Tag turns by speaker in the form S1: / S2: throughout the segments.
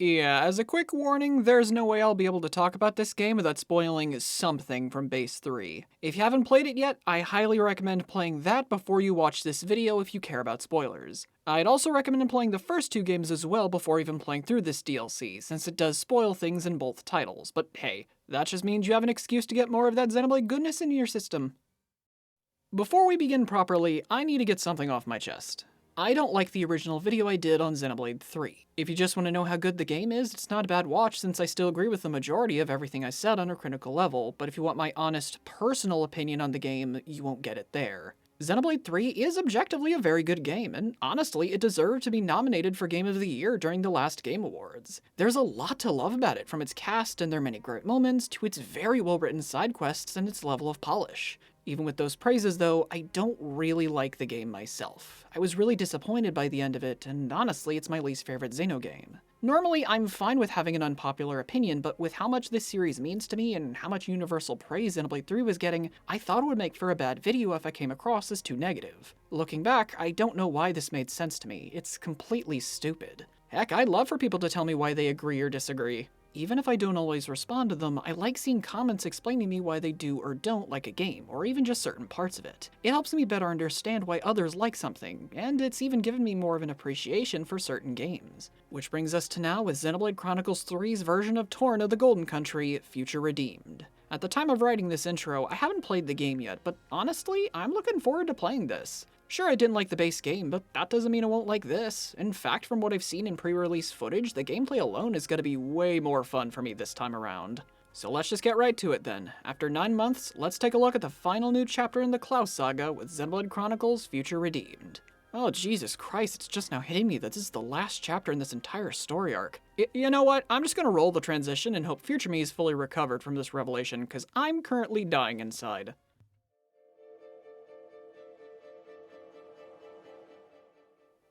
S1: Yeah, as a quick warning, there's no way I'll be able to talk about this game without spoiling something from Base 3. If you haven't played it yet, I highly recommend playing that before you watch this video if you care about spoilers. I'd also recommend playing the first two games as well before even playing through this DLC, since it does spoil things in both titles, but hey, that just means you have an excuse to get more of that Xenoblade goodness into your system. Before we begin properly, I need to get something off my chest. I don't like the original video I did on Xenoblade 3. If you just want to know how good the game is, it's not a bad watch since I still agree with the majority of everything I said on a critical level, but if you want my honest, personal opinion on the game, you won't get it there. Xenoblade 3 is objectively a very good game, and honestly, it deserved to be nominated for Game of the Year during the last Game Awards. There's a lot to love about it, from its cast and their many great moments, to its very well-written side quests and its level of polish. Even with those praises though, I don't really like the game myself. I was really disappointed by the end of it, and honestly, it's my least favorite Xeno game. Normally, I'm fine with having an unpopular opinion, but with how much this series means to me and how much universal praise Xenoblade 3 was getting, I thought it would make for a bad video if I came across as too negative. Looking back, I don't know why this made sense to me. It's completely stupid. Heck, I'd love for people to tell me why they agree or disagree. Even if I don't always respond to them, I like seeing comments explaining me why they do or don't like a game, or even just certain parts of it. It helps me better understand why others like something, and it's even given me more of an appreciation for certain games. Which brings us to now with Xenoblade Chronicles 3's version of Torn of the Golden Country, Future Redeemed. At the time of writing this intro, I haven't played the game yet, but honestly, I'm looking forward to playing this. Sure, I didn't like the base game, but that doesn't mean I won't like this. In fact, from what I've seen in pre-release footage, the gameplay alone is going to be way more fun for me this time around. So let's just get right to it then. After 9 months, let's take a look at the final new chapter in the Klaus Saga with Xenoblade Chronicles Future Redeemed. Oh Jesus Christ, it's just now hitting me that this is the last chapter in this entire story arc. You know what, I'm just gonna roll the transition and hope future me is fully recovered from this revelation, cause I'm currently dying inside.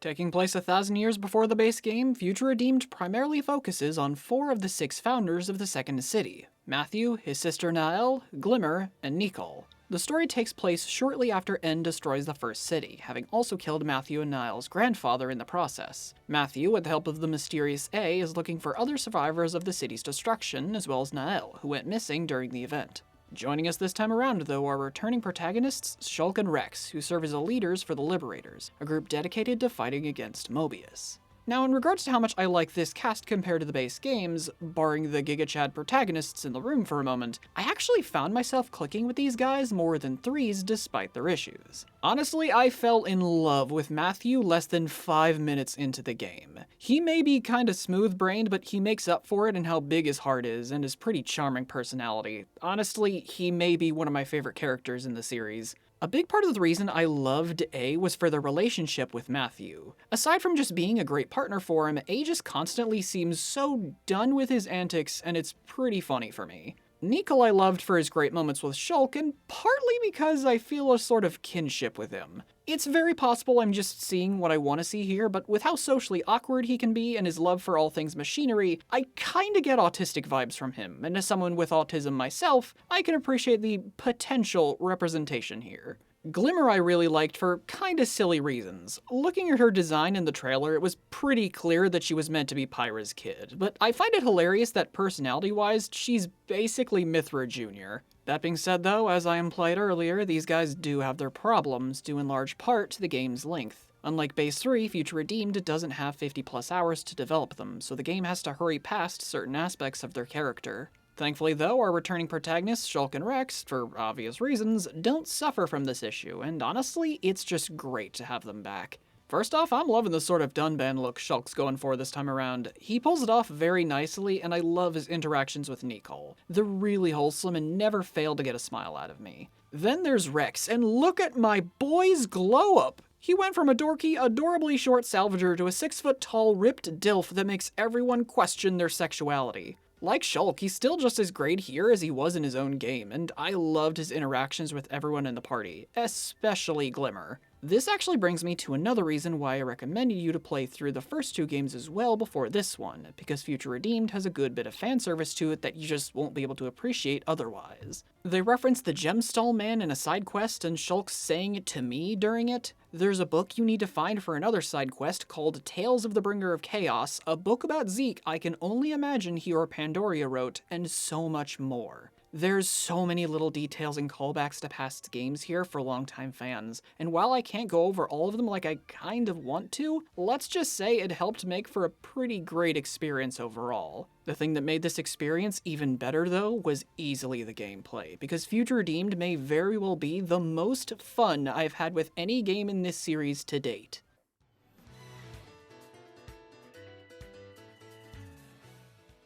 S1: Taking place 1,000 years before the base game, Future Redeemed primarily focuses on 4 of the 6 founders of the Second City: Matthew, his sister Nael, Glimmer, and Nicole. The story takes place shortly after N destroys the first city, having also killed Matthew and Nael's grandfather in the process. Matthew, with the help of the mysterious A, is looking for other survivors of the city's destruction, as well as Nael, who went missing during the event. Joining us this time around, though, are returning protagonists Shulk and Rex, who serve as the leaders for the Liberators, a group dedicated to fighting against Mobius. Now, in regards to how much I like this cast compared to the base games, barring the Giga Chad protagonists in the room for a moment, I actually found myself clicking with these guys more than Threes despite their issues. Honestly, I fell in love with Matthew less than 5 minutes into the game. He may be kinda smooth-brained, but he makes up for it in how big his heart is and his pretty charming personality. Honestly, he may be one of my favorite characters in the series. A big part of the reason I loved A was for their relationship with Matthew. Aside from just being a great partner for him, A just constantly seems so done with his antics, and it's pretty funny for me. Nicole I loved for his great moments with Shulk, and partly because I feel a sort of kinship with him. It's very possible I'm just seeing what I want to see here, but with how socially awkward he can be and his love for all things machinery, I kinda get autistic vibes from him, and as someone with autism myself, I can appreciate the potential representation here. Glimmer I really liked for kinda silly reasons. Looking at her design in the trailer, it was pretty clear that she was meant to be Pyra's kid, but I find it hilarious that personality-wise, she's basically Mithra Jr. That being said though, as I implied earlier, these guys do have their problems, due in large part to the game's length. Unlike Base 3, Future Redeemed doesn't have 50+ hours to develop them, so the game has to hurry past certain aspects of their character. Thankfully though, our returning protagonists, Shulk and Rex, for obvious reasons, don't suffer from this issue, and honestly, it's just great to have them back. First off, I'm loving the sort of Dunban look Shulk's going for this time around. He pulls it off very nicely, and I love his interactions with Nicole. They're really wholesome and never fail to get a smile out of me. Then there's Rex, and look at my boy's glow-up! He went from a dorky, adorably short salvager to a 6-foot-tall, ripped dilf that makes everyone question their sexuality. Like Shulk, he's still just as great here as he was in his own game, and I loved his interactions with everyone in the party, especially Glimmer. This actually brings me to another reason why I recommended you to play through the first two games as well before this one, because Future Redeemed has a good bit of fan service to it that you just won't be able to appreciate otherwise. They reference the Gemstall Man in a side quest and Shulk's saying it to me during it. There's a book you need to find for another side quest called Tales of the Bringer of Chaos, a book about Zeke I can only imagine he or Pandoria wrote, and so much more. There's so many little details and callbacks to past games here for longtime fans, and while I can't go over all of them like I kind of want to, let's just say it helped make for a pretty great experience overall. The thing that made this experience even better though was easily the gameplay, because Future Redeemed may very well be the most fun I've had with any game in this series to date.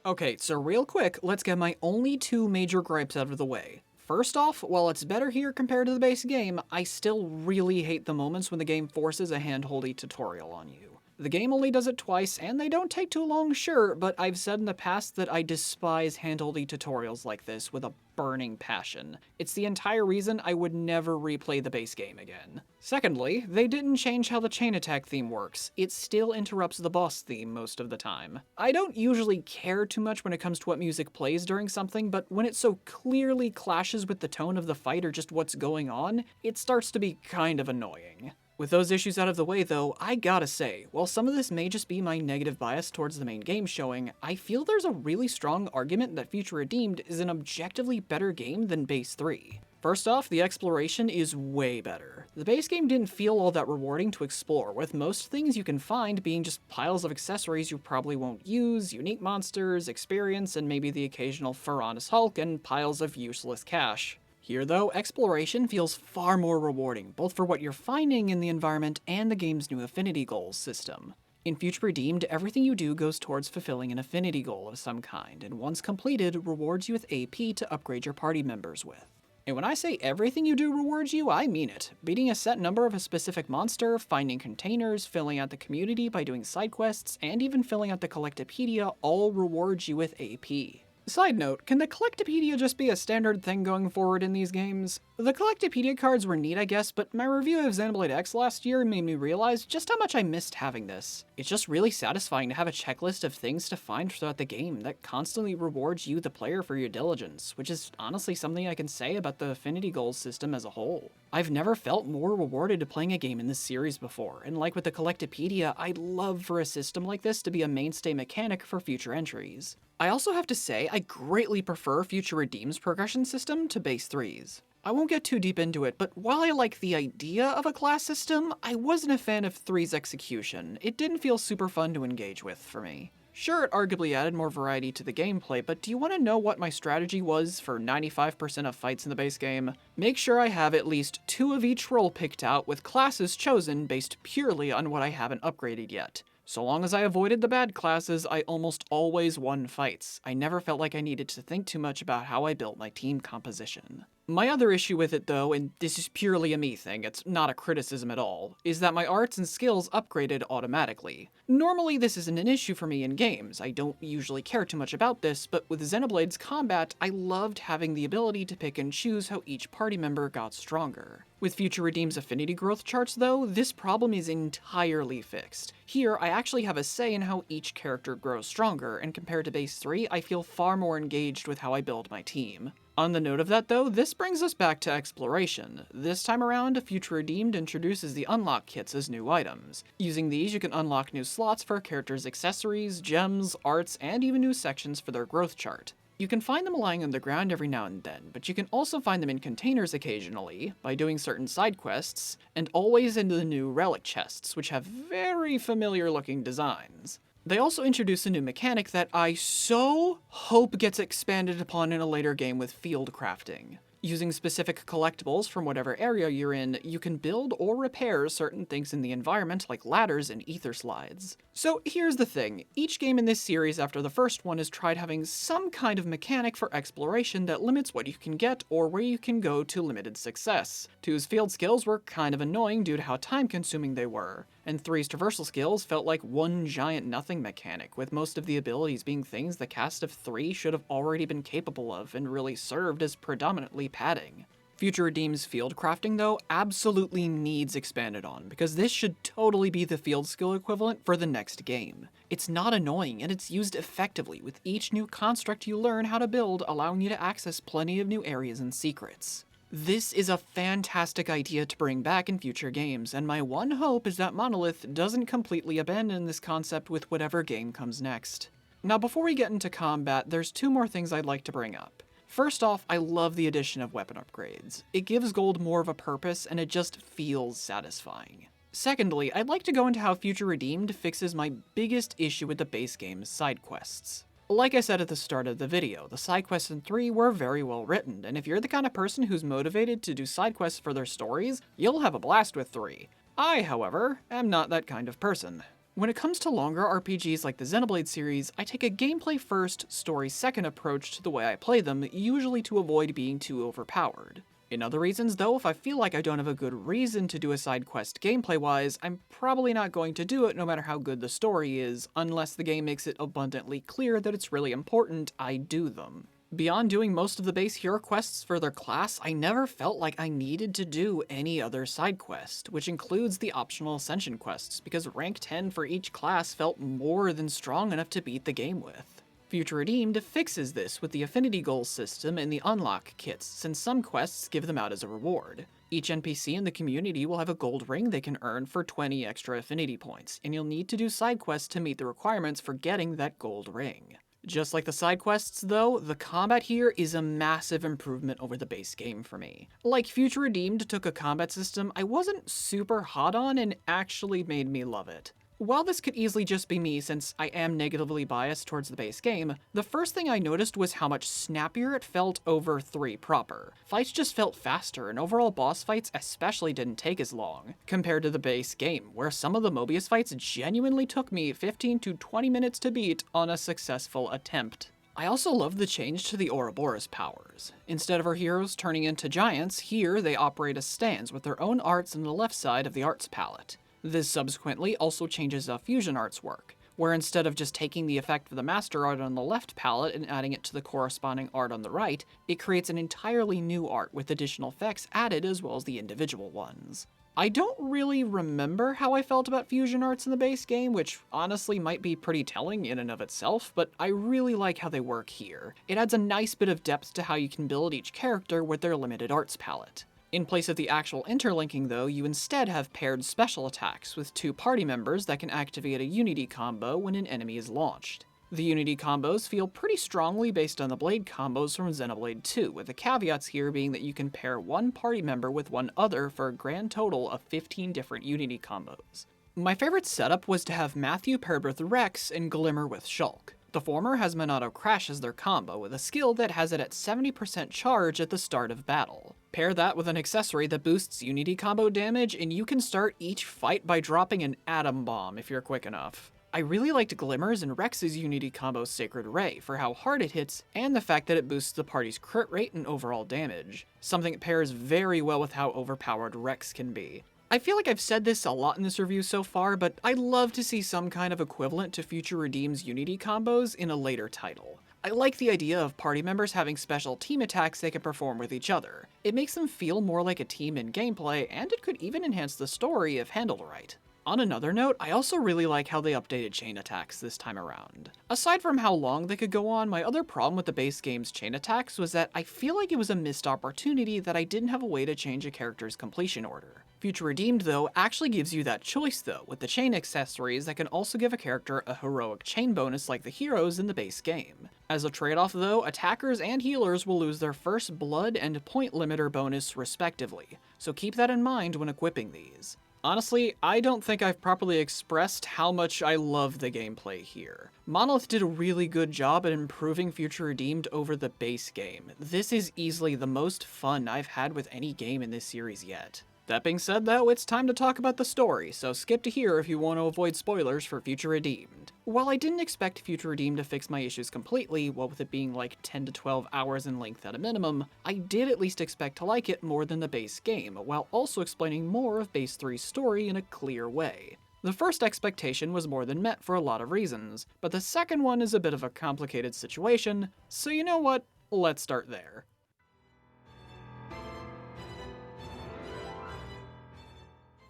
S1: Okay, so real quick, let's get my only two major gripes out of the way. First off, while it's better here compared to the base game, I still really hate the moments when the game forces a hand-holdy tutorial on you. The game only does it twice, and they don't take too long, sure, but I've said in the past that I despise hand-holdy tutorials like this with a burning passion. It's the entire reason I would never replay the base game again. Secondly, they didn't change how the chain attack theme works. It still interrupts the boss theme most of the time. I don't usually care too much when it comes to what music plays during something, but when it so clearly clashes with the tone of the fight or just what's going on, it starts to be kind of annoying. With those issues out of the way though, I gotta say, while some of this may just be my negative bias towards the main game showing, I feel there's a really strong argument that Future Redeemed is an objectively better game than Base 3. First off, the exploration is way better. The base game didn't feel all that rewarding to explore, with most things you can find being just piles of accessories you probably won't use, unique monsters, experience, and maybe the occasional Ferranus Hulk, and piles of useless cash. Here though, exploration feels far more rewarding, both for what you're finding in the environment and the game's new affinity goals system. In Future Redeemed, everything you do goes towards fulfilling an affinity goal of some kind, and once completed, rewards you with AP to upgrade your party members with. And when I say everything you do rewards you, I mean it. Beating a set number of a specific monster, finding containers, filling out the community by doing side quests, and even filling out the Collectopedia all rewards you with AP. Side note, can the Collectopedia just be a standard thing going forward in these games? The Collectopedia cards were neat, I guess, but my review of Xenoblade X last year made me realize just how much I missed having this. It's just really satisfying to have a checklist of things to find throughout the game that constantly rewards you, the player, for your diligence, which is honestly something I can say about the affinity goals system as a whole. I've never felt more rewarded playing a game in this series before, and like with the Collectopedia, I'd love for a system like this to be a mainstay mechanic for future entries. I also have to say, I greatly prefer Future Redeemed's progression system to Base 3's. I won't get too deep into it, but while I like the idea of a class system, I wasn't a fan of 3's execution. It didn't feel super fun to engage with for me. Sure, it arguably added more variety to the gameplay, but do you want to know what my strategy was for 95% of fights in the base game? Make sure I have at least 2 of each role picked out with classes chosen based purely on what I haven't upgraded yet. So long as I avoided the bad classes, I almost always won fights. I never felt like I needed to think too much about how I built my team composition. My other issue with it though, and this is purely a me thing, it's not a criticism at all, is that my arts and skills upgraded automatically. Normally this isn't an issue for me in games, I don't usually care too much about this, but with Xenoblade's combat, I loved having the ability to pick and choose how each party member got stronger. With Future Redeemed's affinity growth charts though, this problem is entirely fixed. Here, I actually have a say in how each character grows stronger, and compared to Base 3, I feel far more engaged with how I build my team. On the note of that though, this brings us back to exploration. This time around, Future Redeemed introduces the unlock kits as new items. Using these, you can unlock new slots for a character's accessories, gems, arts, and even new sections for their growth chart. You can find them lying on the ground every now and then, but you can also find them in containers occasionally, by doing certain side quests, and always in the new relic chests, which have very familiar looking designs. They also introduce a new mechanic that I so hope gets expanded upon in a later game with field crafting. Using specific collectibles from whatever area you're in, you can build or repair certain things in the environment like ladders and ether slides. So here's the thing, each game in this series after the first one has tried having some kind of mechanic for exploration that limits what you can get or where you can go to limited success. 2's field skills were kind of annoying due to how time consuming they were, and 3's traversal skills felt like one giant nothing mechanic, with most of the abilities being things the cast of 3 should have already been capable of and really served as predominantly padding. Future Redeemed's field crafting, though, absolutely needs expanded on, because this should totally be the field skill equivalent for the next game. It's not annoying, and it's used effectively, with each new construct you learn how to build allowing you to access plenty of new areas and secrets. This is a fantastic idea to bring back in future games, and my one hope is that Monolith doesn't completely abandon this concept with whatever game comes next. Now before we get into combat, there's two more things I'd like to bring up. First off, I love the addition of weapon upgrades. It gives gold more of a purpose, and it just feels satisfying. Secondly, I'd like to go into how Future Redeemed fixes my biggest issue with the base game's side quests. Like I said at the start of the video, the side quests in 3 were very well written, and if you're the kind of person who's motivated to do side quests for their stories, you'll have a blast with 3. I, however, am not that kind of person. When it comes to longer RPGs like the Xenoblade series, I take a gameplay first, story second approach to the way I play them, usually to avoid being too overpowered. In other reasons though, if I feel like I don't have a good reason to do a side quest gameplay-wise, I'm probably not going to do it no matter how good the story is, unless the game makes it abundantly clear that it's really important I do them. Beyond doing most of the base hero quests for their class, I never felt like I needed to do any other side quest, which includes the optional Ascension quests, because rank 10 for each class felt more than strong enough to beat the game with. Future Redeemed fixes this with the affinity goals system and the unlock kits, since some quests give them out as a reward. Each NPC in the community will have a gold ring they can earn for 20 extra affinity points, and you'll need to do side quests to meet the requirements for getting that gold ring. Just like the side quests though, the combat here is a massive improvement over the base game for me. Like Future Redeemed took a combat system I wasn't super hot on and actually made me love it. While this could easily just be me since I am negatively biased towards the base game, the first thing I noticed was how much snappier it felt over 3 proper. Fights just felt faster, and overall boss fights especially didn't take as long, compared to the base game, where some of the Mobius fights genuinely took me 15 to 20 minutes to beat on a successful attempt. I also love the change to the Ouroboros powers. Instead of our heroes turning into giants, here they operate as stands with their own arts on the left side of the arts palette. This subsequently also changes how fusion arts work, where instead of just taking the effect of the master art on the left palette and adding it to the corresponding art on the right, it creates an entirely new art with additional effects added as well as the individual ones. I don't really remember how I felt about fusion arts in the base game, which honestly might be pretty telling in and of itself, but I really like how they work here. It adds a nice bit of depth to how you can build each character with their limited arts palette. In place of the actual interlinking though, you instead have paired special attacks with 2 party members that can activate a unity combo when an enemy is launched. The unity combos feel pretty strongly based on the blade combos from Xenoblade 2, with the caveats here being that you can pair one party member with one other for a grand total of 15 different unity combos. My favorite setup was to have Matthew paired with Rex and Glimmer with Shulk. The former has Monado Crash as their combo, with a skill that has it at 70% charge at the start of battle. Pair that with an accessory that boosts unity combo damage, and you can start each fight by dropping an atom bomb if you're quick enough. I really liked Glimmer's and Rex's unity combo Sacred Ray for how hard it hits, and the fact that it boosts the party's crit rate and overall damage, something that pairs very well with how overpowered Rex can be. I feel like I've said this a lot in this review so far, but I'd love to see some kind of equivalent to Future Redeemed's Unity combos in a later title. I like the idea of party members having special team attacks they can perform with each other. It makes them feel more like a team in gameplay, and it could even enhance the story if handled right. On another note, I also really like how they updated chain attacks this time around. Aside from how long they could go on, my other problem with the base game's chain attacks was that I feel like it was a missed opportunity that I didn't have a way to change a character's completion order. Future Redeemed, though, actually gives you that choice, though, with the chain accessories that can also give a character a heroic chain bonus like the heroes in the base game. As a trade-off, though, attackers and healers will lose their first blood and point limiter bonus respectively, so keep that in mind when equipping these. Honestly, I don't think I've properly expressed how much I love the gameplay here. Monolith did a really good job at improving Future Redeemed over the base game. This is easily the most fun I've had with any game in this series yet. That being said though, it's time to talk about the story, so skip to here if you want to avoid spoilers for Future Redeemed. While I didn't expect Future Redeemed to fix my issues completely, what with it being like 10 to 12 hours in length at a minimum, I did at least expect to like it more than the base game, while also explaining more of Base 3's story in a clear way. The first expectation was more than met for a lot of reasons, but the second one is a bit of a complicated situation, so you know what, let's start there.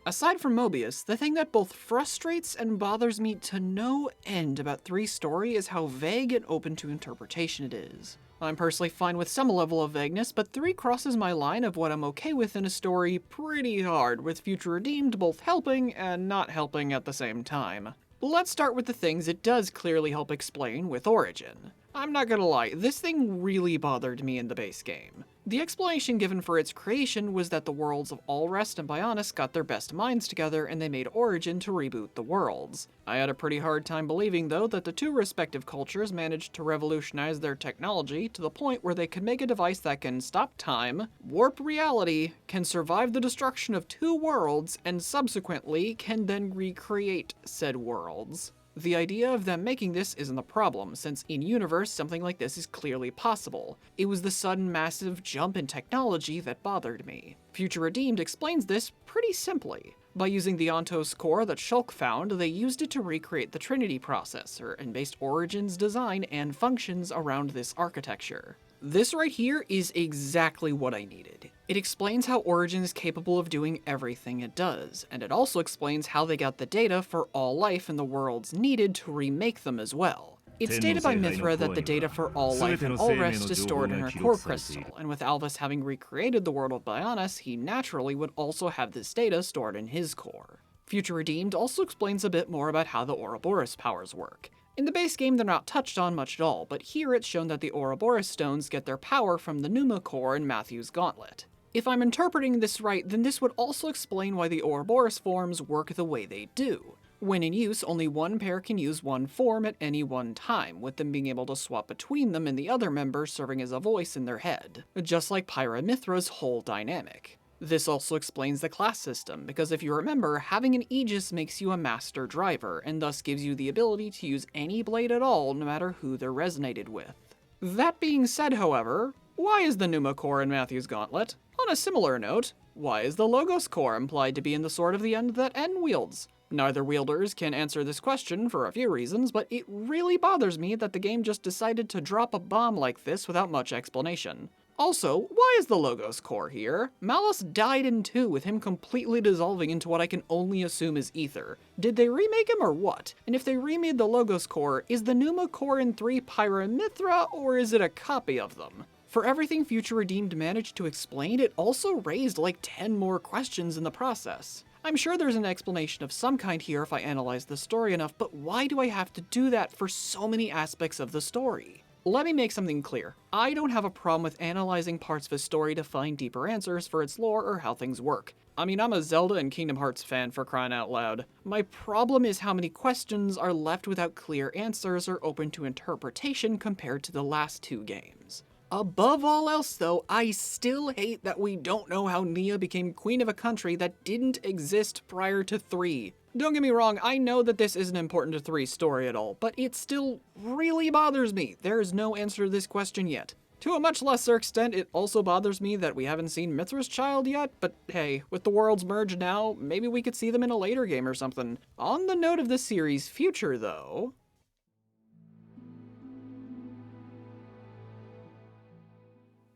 S1: Aside from Mobius, the thing that both frustrates and bothers me to no end about 3's story is how vague and open to interpretation it is. I'm personally fine with some level of vagueness, but 3 crosses my line of what I'm okay with in a story pretty hard, with Future Redeemed both helping and not helping at the same time. Let's start with the things it does clearly help explain with Origin. I'm not gonna lie, this thing really bothered me in the base game. The explanation given for its creation was that the worlds of Allrest and Bionis got their best minds together and they made Origin to reboot the worlds. I had a pretty hard time believing, though, that the 2 respective cultures managed to revolutionize their technology to the point where they could make a device that can stop time, warp reality, can survive the destruction of 2 worlds, and subsequently can then recreate said worlds. The idea of them making this isn't the problem, since in-universe something like this is clearly possible. It was the sudden massive jump in technology that bothered me. Future Redeemed explains this pretty simply. By using the Ontos core that Shulk found, they used it to recreate the Trinity processor, and based Origin's design and functions around this architecture. This right here is exactly what I needed. It explains how Origin is capable of doing everything it does, and it also explains how they got the data for all life and the worlds needed to remake them as well. It's stated by Mithra that the data for all life and all rest is stored in her core crystal, and with Alvis having recreated the world of Bionis, he naturally would also have this data stored in his core. Future Redeemed also explains a bit more about how the Ouroboros powers work. In the base game, they're not touched on much at all, but here it's shown that the Ouroboros stones get their power from the Pneuma core in Matthew's gauntlet. If I'm interpreting this right, then this would also explain why the Ouroboros forms work the way they do. When in use, only one pair can use one form at any one time, with them being able to swap between them and the other member serving as a voice in their head, just like Pyramithra's whole dynamic. This also explains the class system, because if you remember, having an Aegis makes you a master driver, and thus gives you the ability to use any blade at all, no matter who they're resonated with. That being said, however, why is the Pneuma core in Matthew's gauntlet? On a similar note, why is the Logos core implied to be in the Sword of the End that N wields? Neither wielders can answer this question for a few reasons, but it really bothers me that the game just decided to drop a bomb like this without much explanation. Also, why is the Logos core here? Malus died in 2 with him completely dissolving into what I can only assume is ether. Did they remake him or what? And if they remade the Logos core, is the Pneuma core in 3 Pyramithra or is it a copy of them? For everything Future Redeemed managed to explain, it also raised like 10 more questions in the process. I'm sure there's an explanation of some kind here if I analyze the story enough, but why do I have to do that for so many aspects of the story? Let me make something clear. I don't have a problem with analyzing parts of a story to find deeper answers for its lore or how things work. I mean, I'm a Zelda and Kingdom Hearts fan for crying out loud. My problem is how many questions are left without clear answers or open to interpretation compared to the last 2 games. Above all else though, I still hate that we don't know how Nia became queen of a country that didn't exist prior to 3. Don't get me wrong, I know that this isn't important to 3's story at all, but it still really bothers me. There is no answer to this question yet. To a much lesser extent, it also bothers me that we haven't seen Mithra's child yet, but hey, with the worlds merged now, maybe we could see them in a later game or something. On the note of the series' future though,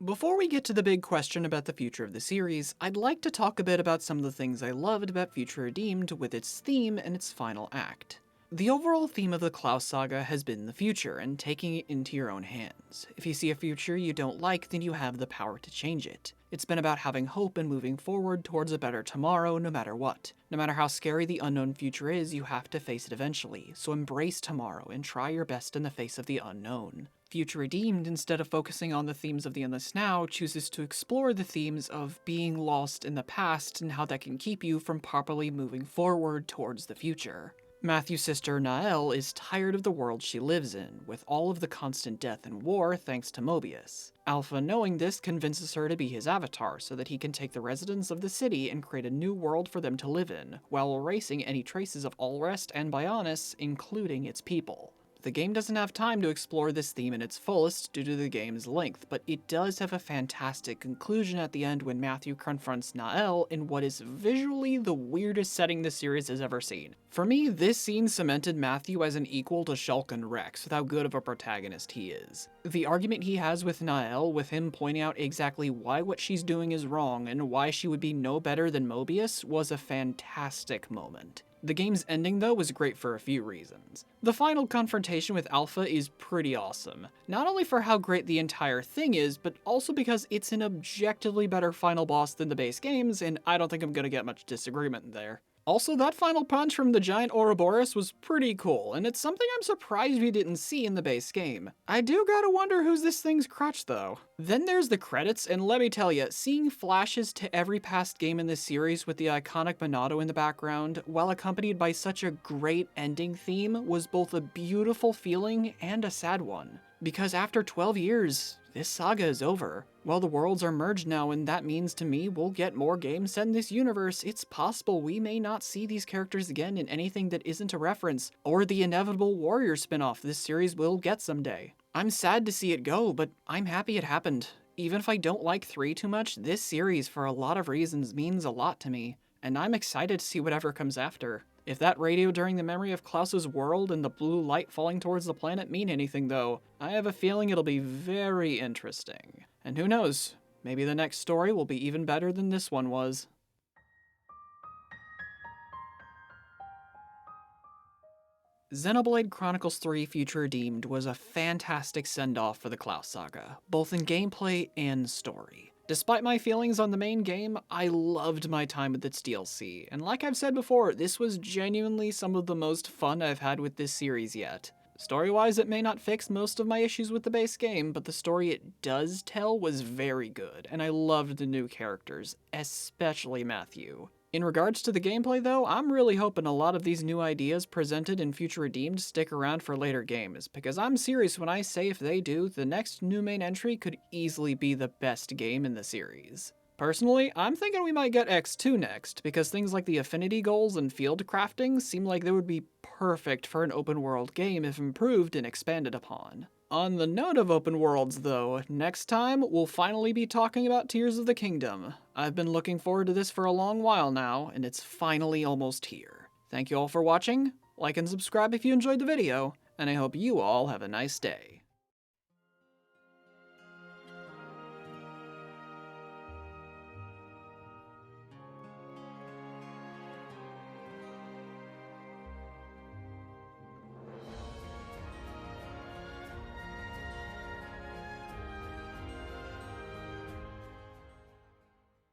S1: before we get to the big question about the future of the series, I'd like to talk a bit about some of the things I loved about Future Redeemed with its theme and its final act. The overall theme of the Klaus saga has been the future and taking it into your own hands. If you see a future you don't like, then you have the power to change it. It's been about having hope and moving forward towards a better tomorrow no matter what. No matter how scary the unknown future is, you have to face it eventually, so embrace tomorrow and try your best in the face of the unknown. Future Redeemed, instead of focusing on the themes of the endless now, chooses to explore the themes of being lost in the past and how that can keep you from properly moving forward towards the future. Matthew's sister Nael is tired of the world she lives in, with all of the constant death and war thanks to Mobius. Alpha, knowing this, convinces her to be his avatar so that he can take the residents of the city and create a new world for them to live in, while erasing any traces of Allrest and Bionis, including its people. The game doesn't have time to explore this theme in its fullest due to the game's length, but it does have a fantastic conclusion at the end when Matthew confronts Nael in what is visually the weirdest setting the series has ever seen. For me, this scene cemented Matthew as an equal to Shulk and Rex with how good of a protagonist he is. The argument he has with Nael, with him pointing out exactly why what she's doing is wrong and why she would be no better than Mobius, was a fantastic moment. The game's ending, though, was great for a few reasons. The final confrontation with Alpha is pretty awesome, not only for how great the entire thing is, but also because it's an objectively better final boss than the base games, and I don't think I'm gonna get much disagreement there. Also, that final punch from the giant Ouroboros was pretty cool, and it's something I'm surprised we didn't see in the base game. I do gotta wonder who's this thing's crutch, though. Then there's the credits, and let me tell ya, seeing flashes to every past game in this series with the iconic Monado in the background, while accompanied by such a great ending theme, was both a beautiful feeling and a sad one. Because after 12 years, this saga is over. While the worlds are merged now, and that means to me we'll get more games set in this universe, it's possible we may not see these characters again in anything that isn't a reference, or the inevitable Warrior spin-off this series will get someday. I'm sad to see it go, but I'm happy it happened. Even if I don't like 3 too much, this series, for a lot of reasons, means a lot to me, and I'm excited to see whatever comes after. If that radio during the memory of Klaus's world and the blue light falling towards the planet mean anything, though, I have a feeling it'll be very interesting. And who knows, maybe the next story will be even better than this one was. Xenoblade Chronicles 3 Future Redeemed was a fantastic send-off for the Klaus saga, both in gameplay and story. Despite my feelings on the main game, I loved my time with its DLC, and like I've said before, this was genuinely some of the most fun I've had with this series yet. Story-wise, it may not fix most of my issues with the base game, but the story it does tell was very good, and I loved the new characters, especially Matthew. In regards to the gameplay though, I'm really hoping a lot of these new ideas presented in Future Redeemed stick around for later games, because I'm serious when I say if they do, the next new main entry could easily be the best game in the series. Personally, I'm thinking we might get X2 next, because things like the affinity goals and field crafting seem like they would be perfect for an open world game if improved and expanded upon. On the note of open worlds though, next time we'll finally be talking about Tears of the Kingdom. I've been looking forward to this for a long while now, and it's finally almost here. Thank you all for watching, like and subscribe if you enjoyed the video, and I hope you all have a nice day.